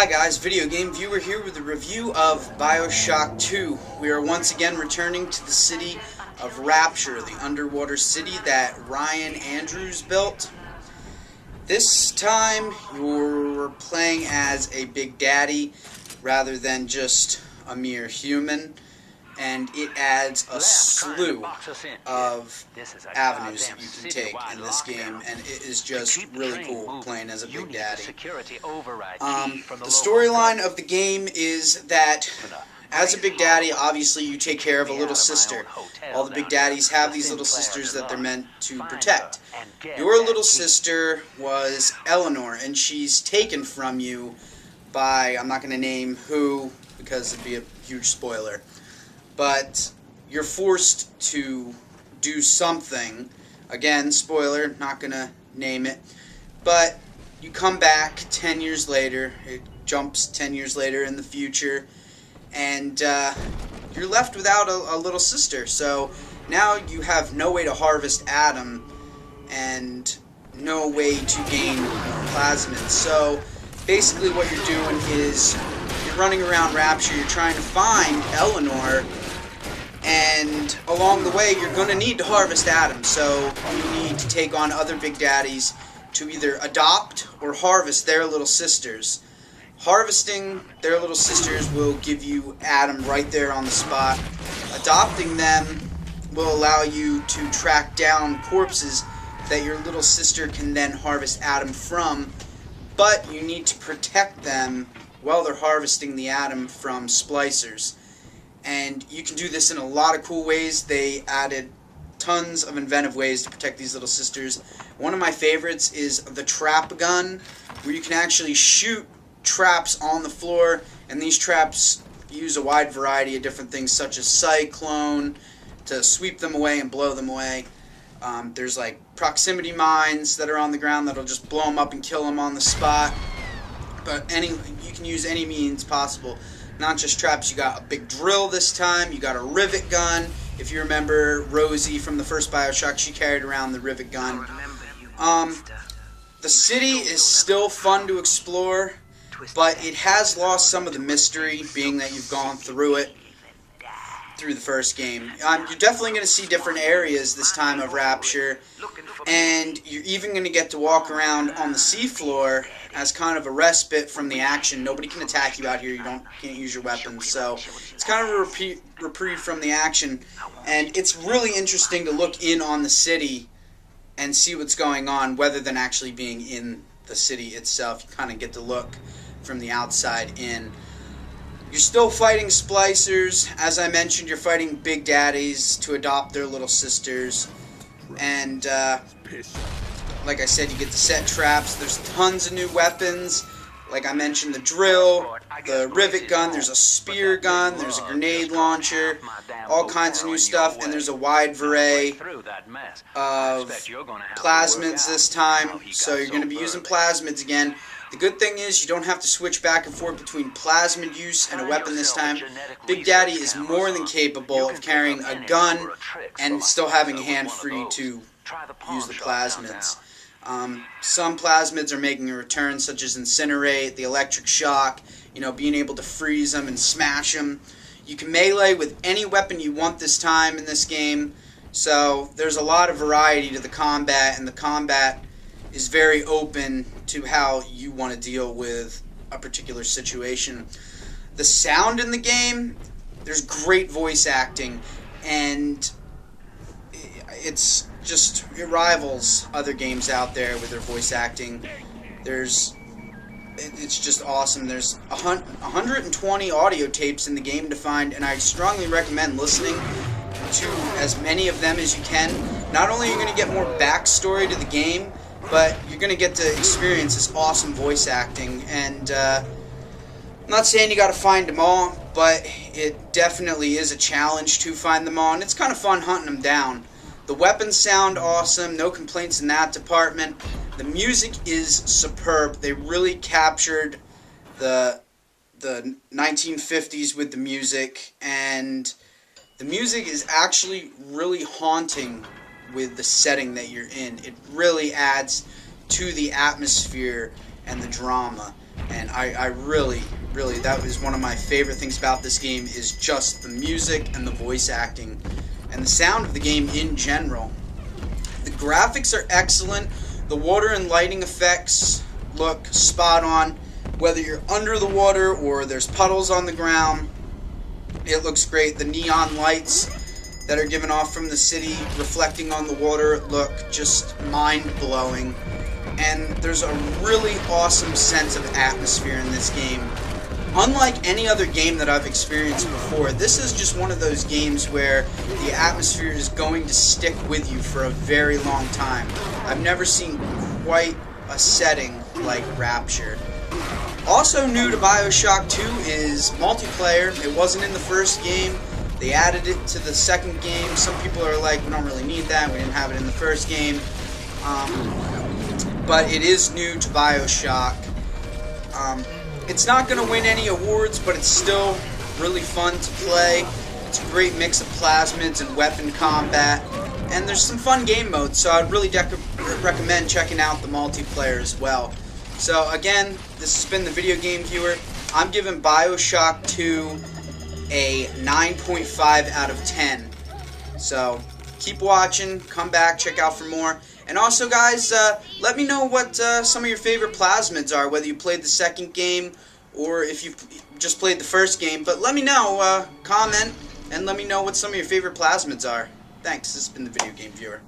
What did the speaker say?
Hi guys, video game viewer here with a review of Bioshock 2. We are once again returning to the city of Rapture, the underwater city that Ryan Andrews built. This time you're playing as a Big Daddy rather than just a mere human, and it adds a slew of avenues that you can take in this game, and it is just really cool playing as a Big Daddy. The storyline of the game is that as a Big Daddy, obviously you take care of a little sister. All the Big Daddies have these little sisters that they're meant to protect. Your little sister was Eleanor, and she's taken from you by, I'm not going to name who because it'd be a huge spoiler, but you're forced to do something. Again, spoiler, not going to name it, but you come back 10 years later, it jumps 10 years later in the future, and you're left without a little sister. So now you have no way to harvest Adam and no way to gain Plasmid. So basically what you're doing is you're running around Rapture, you're trying to find Eleanor, and along the way you're going to need to harvest Adam. So you need to take on other Big Daddies to either adopt or harvest their little sisters. Harvesting their little sisters will give you Adam right there on the spot. Adopting them will allow you to track down corpses that your little sister can then harvest Adam from, but you need to protect them while they're harvesting the Adam from splicers. And you can do this in a lot of cool ways. They added tons of inventive ways to protect these little sisters. One of my favorites is the trap gun, where you can actually shoot traps on the floor, and these traps use a wide variety of different things such as cyclone to sweep them away and blow them away. There's like proximity mines that are on the ground that'll just blow them up and kill them on the spot. But you can use any means possible, not just traps. You got a big drill this time, you got a rivet gun. If you remember Rosie from the first Bioshock, she carried around the rivet gun. The city is still fun to explore, but it has lost some of the mystery, being that you've gone through it through the first game. You're definitely going to see different areas this time of Rapture, and you're even going to get to walk around on the seafloor as kind of a respite from the action. Nobody can attack you out here. You can't use your weapons, so it's kind of a reprieve from the action. And it's really interesting to look in on the city and see what's going on, rather than actually being in the city itself. You kind of get to look from the outside in. You're still fighting splicers. As I mentioned, you're fighting Big Daddies to adopt their little sisters. And like I said, you get to set traps. There's tons of new weapons. Like I mentioned, the drill, the rivet gun, there's a spear gun, there's a grenade launcher, all kinds of new stuff, and there's a wide variety of plasmids this time. So you're going to be using plasmids again. The good thing is you don't have to switch back and forth between plasmid use and a weapon this time. Big Daddy is more than capable of carrying a gun and still having a hand free to use the plasmids. Some plasmids are making a return, such as Incinerate, the Electric Shock, being able to freeze them and smash them. You can melee with any weapon you want this time in this game, so there's a lot of variety to the combat, and the combat is very open to how you want to deal with a particular situation. The sound in the game, there's great voice acting, and it rivals other games out there with their voice acting. It's just awesome. There's 120 audio tapes in the game to find, and I strongly recommend listening to as many of them as you can. Not only are you going to get more backstory to the game, but you're going to get to experience this awesome voice acting. And I'm not saying you got to find them all, but it definitely is a challenge to find them all, and it's kind of fun hunting them down. The weapons sound awesome, no complaints in that department. The music is superb. They really captured the 1950s with the music, and the music is actually really haunting with the setting that you're in. It really adds to the atmosphere and the drama. And and I really, that was one of my favorite things about this game, is just the music and the voice acting and the sound of the game in general. The graphics are excellent. The water and lighting effects look spot on. Whether you're under the water or there's puddles on the ground, it looks great. The neon lights that are given off from the city reflecting on the water look just mind-blowing. And there's a really awesome sense of atmosphere in this game. Unlike any other game that I've experienced before, this is just one of those games where the atmosphere is going to stick with you for a very long time. I've never seen quite a setting like Rapture. Also new to Bioshock 2 is multiplayer. It wasn't in the first game. They added it to the second game. Some people are like, we don't really need that. We didn't have it in the first game. But it is new to Bioshock. It's not going to win any awards, but it's still really fun to play. It's a great mix of plasmids and weapon combat. And there's some fun game modes, so I'd really recommend checking out the multiplayer as well. So again, this has been the Video Game Viewer. I'm giving Bioshock 2 a 9.5 out of 10. So keep watching, come back, check out for more. And also, guys, let me know what some of your favorite plasmids are, whether you played the second game or if you just played the first game. But let me know, comment, and let me know what some of your favorite plasmids are. Thanks, this has been the Video Game Viewer.